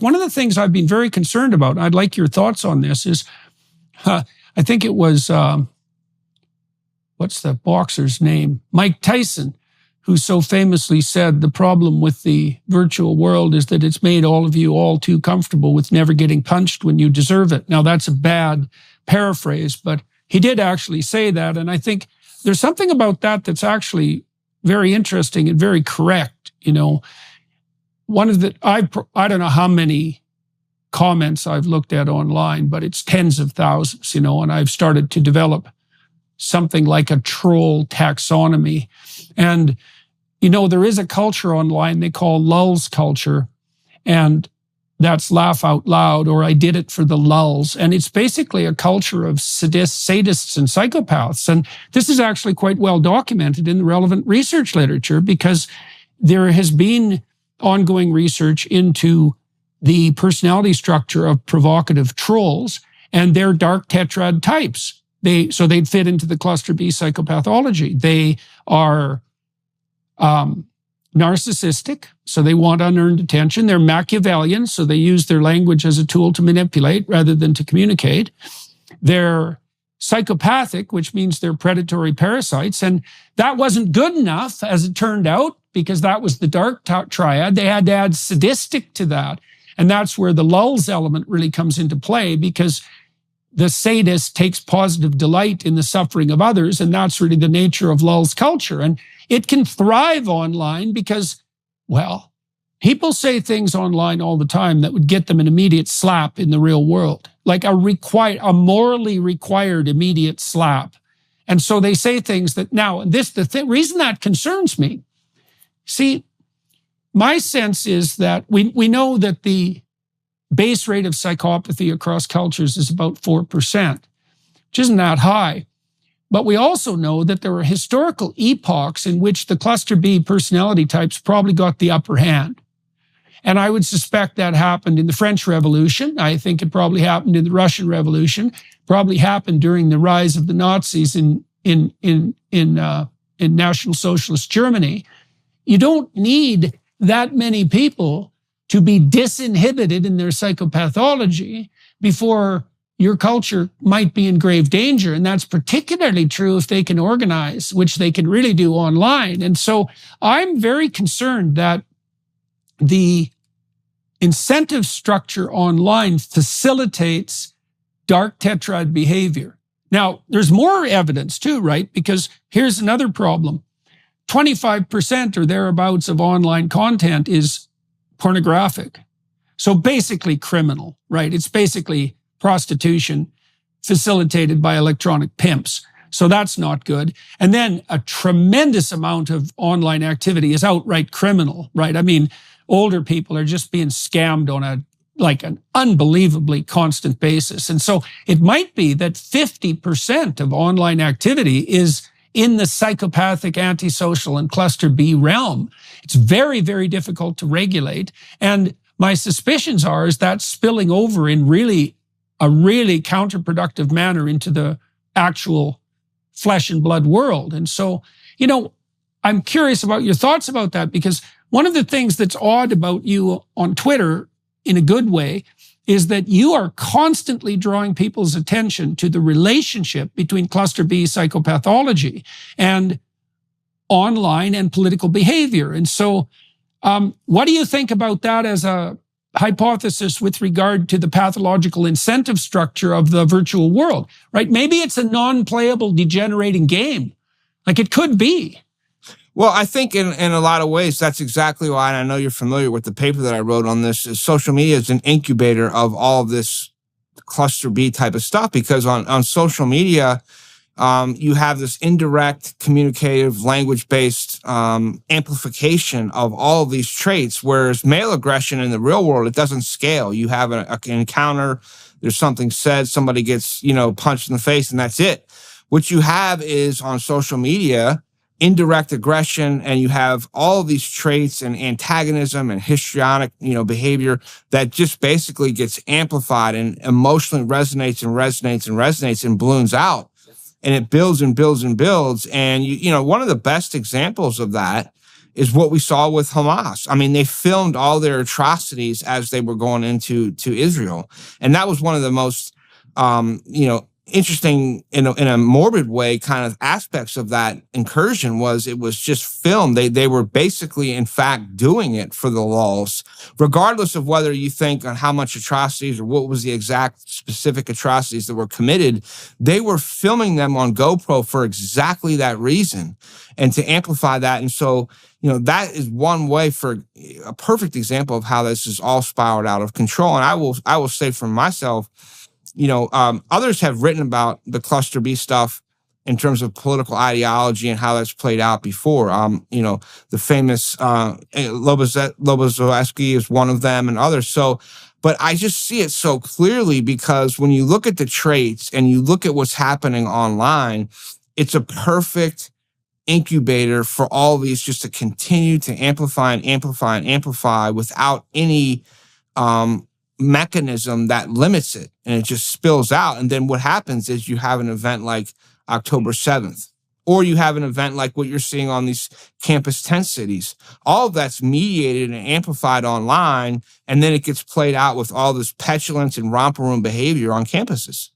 One of the things I've been very concerned about, and I'd like your thoughts on this, is I think it was, what's the boxer's name? Mike Tyson, who so famously said the problem with the virtual world is that it's made all of you all too comfortable with never getting punched when you deserve it. Now, that's a bad paraphrase, but he did actually say that. And I think there's something about that that's actually very interesting and very correct. You know, one of the, I don't know how many comments I've looked at online, but it's tens of thousands, you know, and I've started to develop something like a troll taxonomy. And, you know, there is a culture online they call lulz culture, and that's laugh out loud, or I did it for the lulz. And it's basically a culture of sadists and psychopaths. And this is actually quite well documented in the relevant research literature, because there has been ongoing research into the personality structure of provocative trolls, and they're dark tetrad types. So they'd fit into the cluster B psychopathology. They are narcissistic, so they want unearned attention. They're Machiavellian, so they use their language as a tool to manipulate rather than to communicate. They're psychopathic, which means they're predatory parasites. And that wasn't good enough, as it turned out, because that was the dark triad. They had to add sadistic to that. And that's where the lulz element really comes into play, because the sadist takes positive delight in the suffering of others, and that's really the nature of lulz culture. And it can thrive online because, well, people say things online all the time that would get them an immediate slap in the real world, like a morally required immediate slap. And so they say things that now, reason that concerns me. See, my sense is that we know that the base rate of psychopathy across cultures is about 4%, which isn't that high. But we also know that there were historical epochs in which the cluster B personality types probably got the upper hand. And I would suspect that happened in the French Revolution. I think it probably happened in the Russian Revolution, probably happened during the rise of the Nazis in National Socialist Germany. You don't need that many people to be disinhibited in their psychopathology before your culture might be in grave danger. And that's particularly true if they can organize, which they can really do online. And so I'm very concerned that the incentive structure online facilitates dark tetrad behavior. Now, there's more evidence too, right? Because here's another problem. 25% or thereabouts of online content is pornographic. So basically criminal, right? It's basically prostitution facilitated by electronic pimps. So that's not good. And then a tremendous amount of online activity is outright criminal, right? I mean, older people are just being scammed on an unbelievably constant basis. And so it might be that 50% of online activity is in the psychopathic, antisocial, and cluster B realm. It's very, very difficult to regulate. And my suspicions are is that spilling over in a really counterproductive manner into the actual flesh and blood world. And so, you know, I'm curious about your thoughts about that, because one of the things that's odd about you on Twitter, in a good way, is that you are constantly drawing people's attention to the relationship between cluster B psychopathology and online and political behavior. And so what do you think about that as a hypothesis with regard to the pathological incentive structure of the virtual world, right? Maybe it's a non-playable, degenerating game. Like it could be. Well, I think in a lot of ways, that's exactly why, and I know you're familiar with the paper that I wrote on this, is social media is an incubator of all of this cluster B type of stuff, because on social media, you have this indirect, communicative, language-based amplification of all of these traits, whereas male aggression in the real world, it doesn't scale. You have an encounter, there's something said, somebody gets, punched in the face, and that's it. What you have is on social media, indirect aggression, and you have all of these traits and antagonism and histrionic, behavior that just basically gets amplified and emotionally resonates and balloons out. And it builds and builds and builds. And, one of the best examples of that is what we saw with Hamas. I mean, they filmed all their atrocities as they were going into Israel. And that was one of the most, interesting in a morbid way kind of aspects of that incursion was it was just filmed. They were basically, in fact, doing it for the lulz, regardless of whether you think on how much atrocities or what was the exact specific atrocities that were committed. They were filming them on GoPro for exactly that reason and to amplify that. And so, that is one way for a perfect example of how this is all spiraled out of control. And I will say for myself, others have written about the cluster B stuff in terms of political ideology and how that's played out before. The famous Loboszewski is one of them and others. So, but I just see it so clearly because when you look at the traits and you look at what's happening online, it's a perfect incubator for all these just to continue to amplify and amplify and amplify without any mechanism that limits it, and it just spills out. And then what happens is you have an event like October 7th, or you have an event like what you're seeing on these campus tent cities. All of that's mediated and amplified online, and then it gets played out with all this petulance and romper room behavior on campuses.